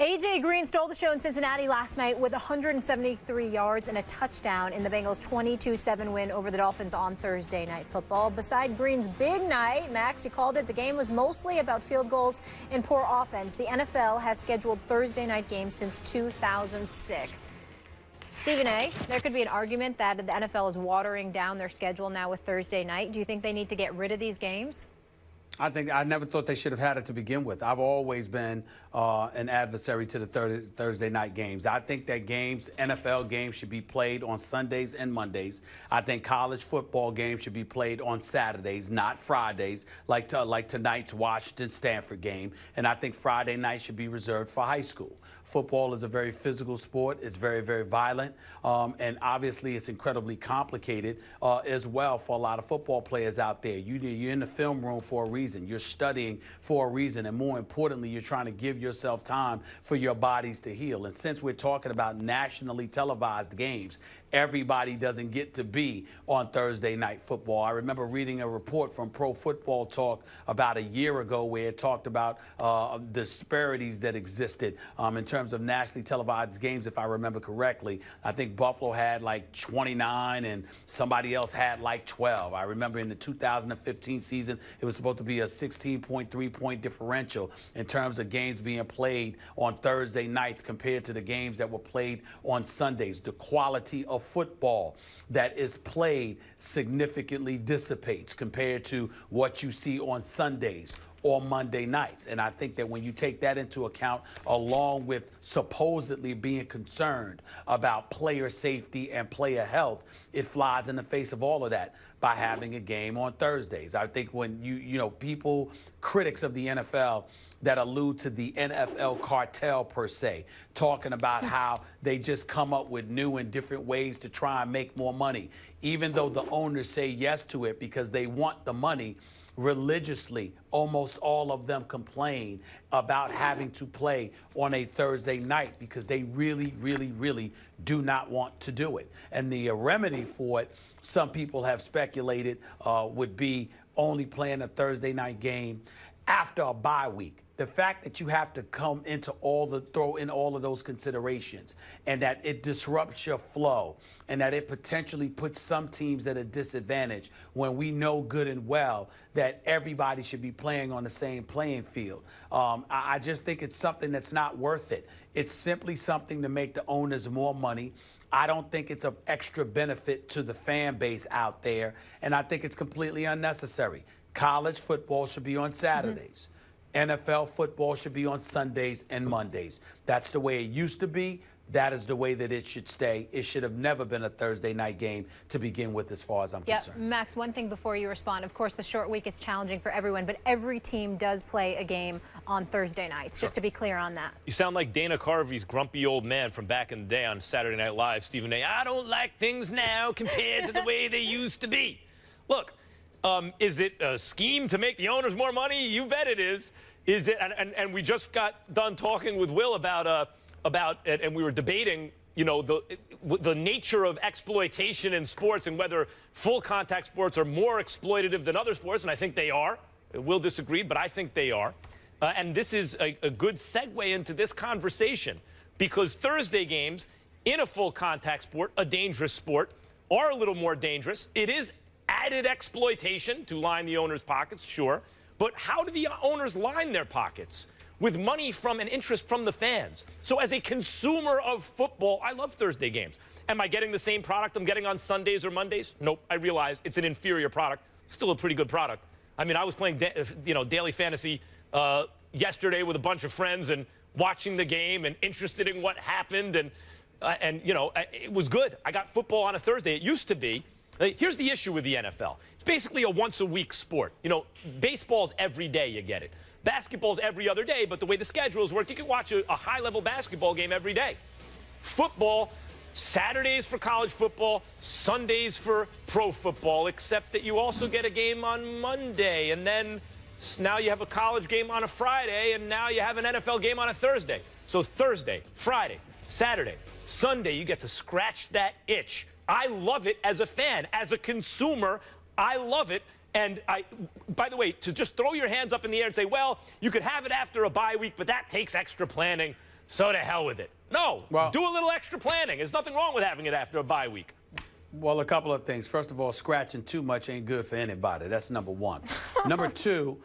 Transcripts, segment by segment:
A.J. Green stole the show in Cincinnati last night with 173 yards and a touchdown in the Bengals' 22-7 win over the Dolphins on Thursday Night Football. Beside Green's big night, Max, you called it, the game was mostly about field goals and poor offense. The NFL has scheduled Thursday night games since 2006. Stephen A., there could be an argument that the NFL is watering down their schedule now with Thursday night. Do you think they need to get rid of these games? I never thought they should have had it to begin with. I've always been an adversary to the Thursday night games. I think that NFL games should be played on Sundays and Mondays. I think college football games should be played on Saturdays, not Fridays, like tonight's Washington-Stanford game. And I think Friday night should be reserved for high school. Football is a very physical sport. It's very, very violent. And obviously, it's incredibly complicated as well for a lot of football players out there. You're in the film room for a reason. You're studying for a reason. And more importantly, you're trying to give yourself time for your bodies to heal. And since we're talking about nationally televised games, everybody doesn't get to be on Thursday night football. I remember reading a report from Pro Football Talk about a year ago where it talked about disparities that existed in terms of nationally televised games, if I remember correctly. I think Buffalo had like 29 and somebody else had like 12. I remember in the 2015 season, it was supposed to be a 16.3-point differential in terms of games being played on Thursday nights compared to the games that were played on Sundays. The quality of football that is played significantly dissipates compared to what you see on Sundays or Monday nights. And I think that when you take that into account, along with supposedly being concerned about player safety and player health, it flies in the face of all of that by having a game on Thursdays. I think when people, critics of the NFL that allude to the NFL cartel per se, talking about how they just come up with new and different ways to try and make more money, even though the owners say yes to it because they want the money. Religiously, almost all of them complain about having to play on a Thursday night because they really, really, really do not want to do it. And the remedy for it, some people have speculated, would be only playing a Thursday night game after a bye week. The fact that you have to throw in all of those considerations, and that it disrupts your flow, and that it potentially puts some teams at a disadvantage when we know good and well that everybody should be playing on the same playing field. I just think it's something that's not worth it. It's simply something to make the owners more money. I don't think it's of extra benefit to the fan base out there, and I think it's completely unnecessary. College football should be on Saturdays. NFL football should be on Sundays and Mondays. That's the way it used to be. That is the way that it should stay. It should have never been a Thursday night game to begin with, as far as I'm concerned. Max, one thing before you respond. Of course, the short week is challenging for everyone, but every team does play a game on Thursday nights, just to be clear on that. You sound like Dana Carvey's grumpy old man from back in the day on Saturday Night Live, Stephen A. I don't like things now compared to the way they used to be. Look, is it a scheme to make the owners more money? You bet it is. Is it? And we just got done talking with Will about it, and we were debating, the nature of exploitation in sports and whether full contact sports are more exploitative than other sports, and I think they are. Will disagree, but I think they are. And this is a good segue into this conversation, because Thursday games in a full contact sport, a dangerous sport, are a little more dangerous. It is added exploitation to line the owners' pockets, sure. But how do the owners line their pockets? With money from and interest from the fans. So as a consumer of football, I love Thursday games. Am I getting the same product I'm getting on Sundays or Mondays? Nope. I realize it's an inferior product. Still a pretty good product. I mean, I was playing daily fantasy yesterday with a bunch of friends and watching the game and interested in what happened. And it was good. I got football on a Thursday. It used to be. Here's the issue with the NFL. It's basically a once-a-week sport. Baseball's every day, you get it. Basketball's every other day, but the way the schedules work, you can watch a high-level basketball game every day. Football, Saturdays for college football, Sundays for pro football, except that you also get a game on Monday, and then now you have a college game on a Friday, and now you have an NFL game on a Thursday. So Thursday, Friday, Saturday, Sunday, you get to scratch that itch. I love it as a fan. As a consumer, I love it. And by the way, to just throw your hands up in the air and say, well, you could have it after a bye week, but that takes extra planning. So to hell with it. No, Well, do a little extra planning. There's nothing wrong with having it after a bye week. Well, a couple of things. First of all, scratching too much ain't good for anybody. That's number one. Number two,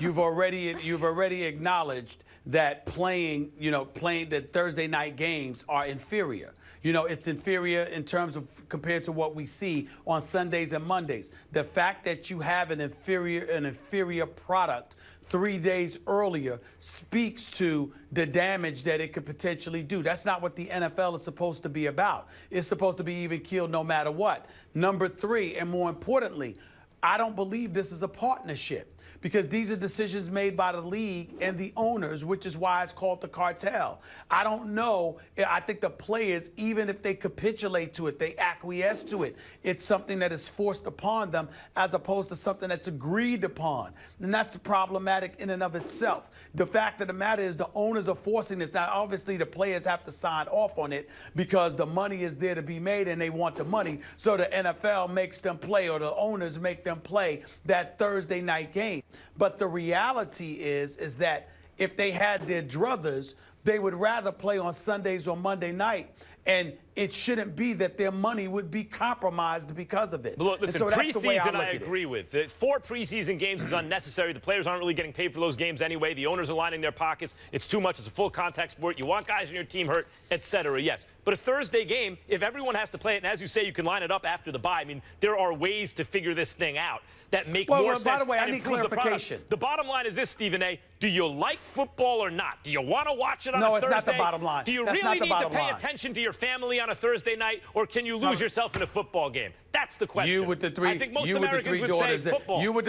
you've already acknowledged that playing the Thursday night games are inferior. It's inferior in terms of compared to what we see on Sundays and Mondays. The fact that you have an inferior product 3 days earlier speaks to the damage that it could potentially do. That's not what the NFL is supposed to be about. It's supposed to be even keeled no matter what. Number three, and more importantly, I don't believe this is a partnership, because these are decisions made by the league and the owners, which is why it's called the cartel. I don't know. I think the players, even if they capitulate to it, they acquiesce to it, it's something that is forced upon them as opposed to something that's agreed upon. And that's problematic in and of itself. The fact of the matter is the owners are forcing this. Now, obviously, the players have to sign off on it because the money is there to be made and they want the money. So the NFL makes them play, or the owners make them play that Thursday night game. But the reality is that if they had their druthers, they would rather play on Sundays or Monday night, and it shouldn't be that their money would be compromised because of it. But look, listen, so preseason I agree with. 4 preseason games is unnecessary. The players aren't really getting paid for those games anyway. The owners are lining their pockets. It's too much. It's a full contact sport. You want guys on your team hurt, etc. Yes. But a Thursday game, if everyone has to play it, and as you say, you can line it up after the bye, I mean, there are ways to figure this thing out that make more sense. By the way, I need clarification. clarification. The bottom line is this, Stephen A. Do you like football or not? Do you want to watch it on a Thursday? No, it's not the bottom line. Do you really need to pay attention to your family on a Thursday night, or can you lose yourself in a football game? That's the question. You with the three, I think most Americans would say football. You with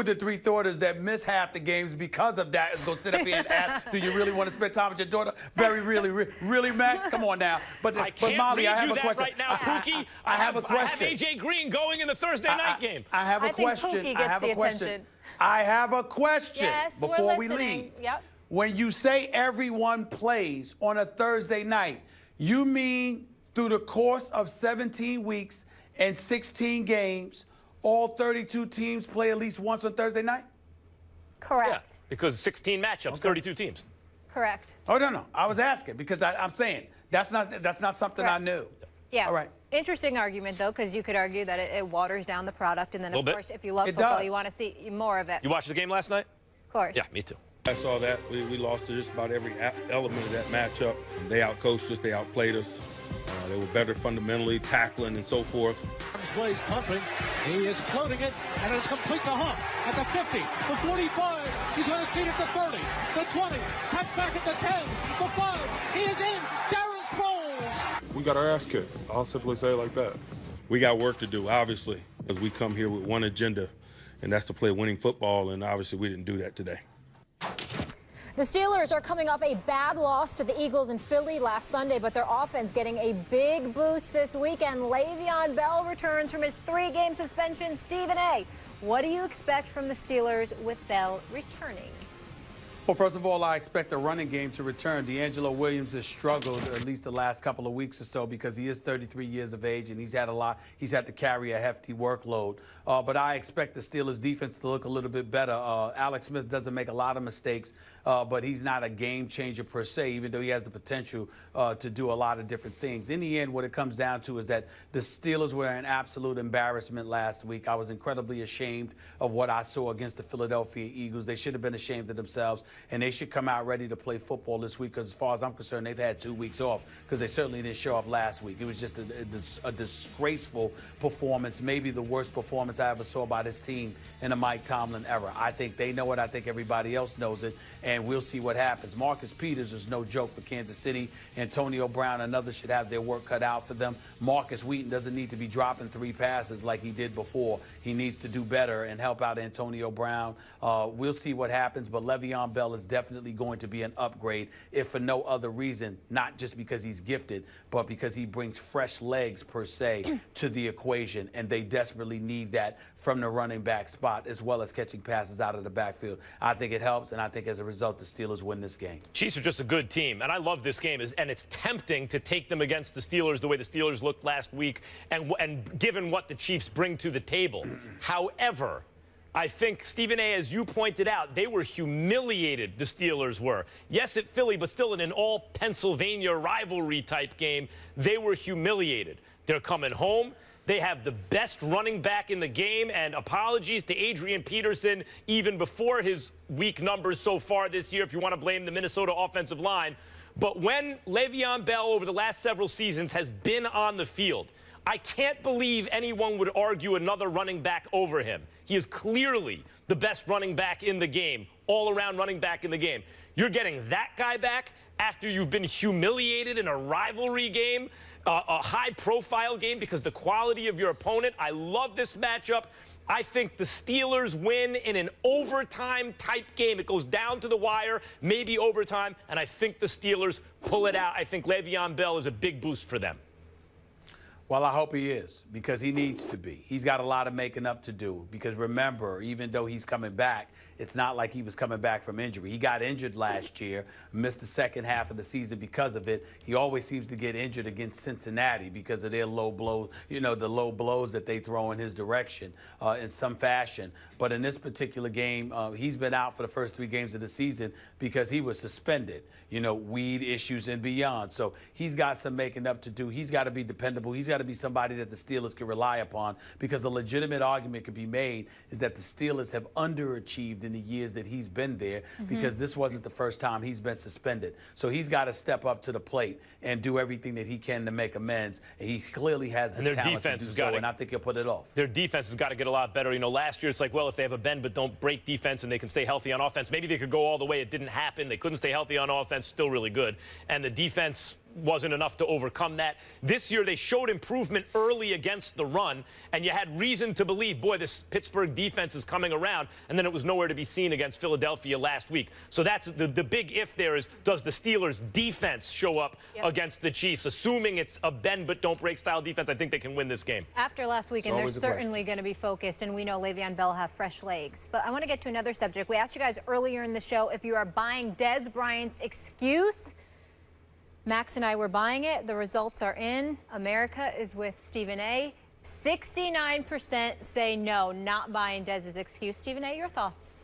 the three daughters that miss half the games because of that is going to sit up here and ask, do you really want to spend time with your daughter? Really, Max? Come on now. But Molly, I have a question. Right now, Pookie, I have a question. I have AJ Green going in the Thursday night game. I have a question. I have a question. I have a question before we leave. Yep. When you say everyone plays on a Thursday night, you mean through the course of 17 weeks and 16 games, all 32 teams play at least once on Thursday night? Correct. Yeah, because 16 matchups, 32 teams. Correct. Oh, no. I was asking because I'm saying that's not something I knew. Yeah. All right. Interesting argument, though, because you could argue that it waters down the product. And then, of course, if you love football, you want to see more of it. You watched the game last night? Of course. Yeah, me too. I saw that. We lost to just about every element of that matchup. They outcoached us. They outplayed us. They were better fundamentally, tackling and so forth. Blaze pumping. He is floating it, and it's complete the hump at the 50, the 45. He's on his feet at the 30, the 20. Cuts back at the 10, the 5. He is in. Darren Sproles. We got our ass kicked. I'll simply say it like that. We got work to do, obviously, as we come here with one agenda, and that's to play winning football, and obviously we didn't do that today. The Steelers are coming off a bad loss to the Eagles in Philly last Sunday, but their offense getting a big boost this weekend. Le'Veon Bell returns from his 3-game suspension. Stephen A., what do you expect from the Steelers with Bell returning? Well, first of all, I expect the running game to return. D'Angelo Williams has struggled at least the last couple of weeks or so because he is 33 years of age and he's had to carry a hefty workload. But I expect the Steelers defense to look a little bit better. Alex Smith doesn't make a lot of mistakes, but he's not a game changer per se, even though he has the potential to do a lot of different things. In the end, what it comes down to is that the Steelers were an absolute embarrassment last week. I was incredibly ashamed of what I saw against the Philadelphia Eagles. They should have been ashamed of themselves. And they should come out ready to play football this week because, as far as I'm concerned, they've had 2 weeks off because they certainly didn't show up last week. It was just a disgraceful performance, maybe the worst performance I ever saw by this team in the Mike Tomlin era. I think they know it. I think everybody else knows it. And we'll see what happens. Marcus Peters is no joke for Kansas City. Antonio Brown and others should have their work cut out for them. Marcus Wheaton doesn't need to be dropping 3 passes like he did before. He needs to do better and help out Antonio Brown. We'll see what happens, but Le'Veon Bell is definitely going to be an upgrade, if for no other reason, not just because he's gifted, but because he brings fresh legs, per se, to the equation, and they desperately need that from the running back spot, as well as catching passes out of the backfield. I think it helps, and I think as a result, the Steelers win this game. Chiefs are just a good team, and I love this game, and it's tempting to take them against the Steelers the way the Steelers looked last week, and given what the Chiefs bring to the table. However, I think, Stephen A., as you pointed out, they were humiliated, the Steelers were. Yes, at Philly, but still in an all-Pennsylvania rivalry-type game, they were humiliated. They're coming home. They have the best running back in the game, and apologies to Adrian Peterson even before his weak numbers so far this year, if you want to blame the Minnesota offensive line. But when Le'Veon Bell over the last several seasons has been on the field, I can't believe anyone would argue another running back over him. He is clearly the best running back in the game, all-around running back in the game. You're getting that guy back after you've been humiliated in a rivalry game, a high-profile game because the quality of your opponent. I love this matchup. I think the Steelers win in an overtime-type game. It goes down to the wire, maybe overtime, and I think the Steelers pull it out. I think Le'Veon Bell is a big boost for them. Well, I hope he is, because he needs to be. He's got a lot of making up to do, because remember, even though he's coming back, it's not like he was coming back from injury. He got injured last year, missed the second half of the season because of it. He always seems to get injured against Cincinnati because of their low blow, you know, the low blows that they throw in his direction in some fashion. But in this particular game, he's been out for the first 3 games of the season because he was suspended, you know, weed issues and beyond. So he's got some making up to do. He's got to be dependable. He's got to be somebody that the Steelers can rely upon, because a legitimate argument could be made is that the Steelers have underachieved in the years that he's been there, because this wasn't the first time he's been suspended. So he's got to step up to the plate and do everything that he can to make amends. And he clearly has the talent to do so, and I think he'll put it off. Their defense has got to get a lot better. You know, last year it's like, well, if they have a bend but don't break defense and they can stay healthy on offense, maybe they could go all the way. It didn't happen. They couldn't stay healthy on offense. Still really good. And the defense wasn't enough to overcome that. This year they showed improvement early against the run, and you had reason to believe, boy, this Pittsburgh defense is coming around, and then it was nowhere to be seen against Philadelphia last week. So that's the big if there is, does the Steelers defense show up against the Chiefs? Assuming it's a bend but don't break style defense, I think they can win this game. After last weekend, they're certainly going to be focused, and we know Le'Veon Bell have fresh legs. But I want to get to another subject. We asked you guys earlier in the show if you are buying Dez Bryant's excuse. Max and I were buying it. The results are in. America is with Stephen A. 69% say no, not buying Dez's excuse. Stephen A., your thoughts?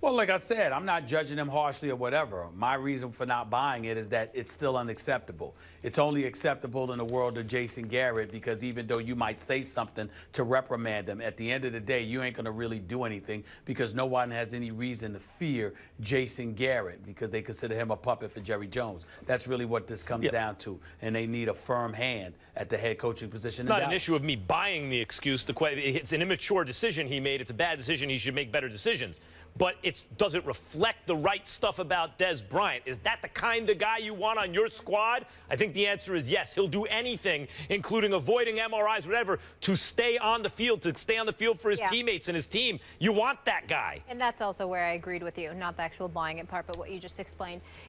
Well, like I said, I'm not judging him harshly or whatever. My reason for not buying it is that it's still unacceptable. It's only acceptable in the world of Jason Garrett, because even though you might say something to reprimand him, at the end of the day, you ain't going to really do anything, because no one has any reason to fear Jason Garrett, because they consider him a puppet for Jerry Jones. That's really what this comes down to, and they need a firm hand at the head coaching position. It's not an issue of me buying the excuse. It's an immature decision he made. It's a bad decision. He should make better decisions. But does it reflect the right stuff about Dez Bryant? Is that the kind of guy you want on your squad? I think the answer is yes. He'll do anything, including avoiding MRIs, whatever, to stay on the field, for his teammates and his team. You want that guy. And that's also where I agreed with you, not the actual buying it part, but what you just explained.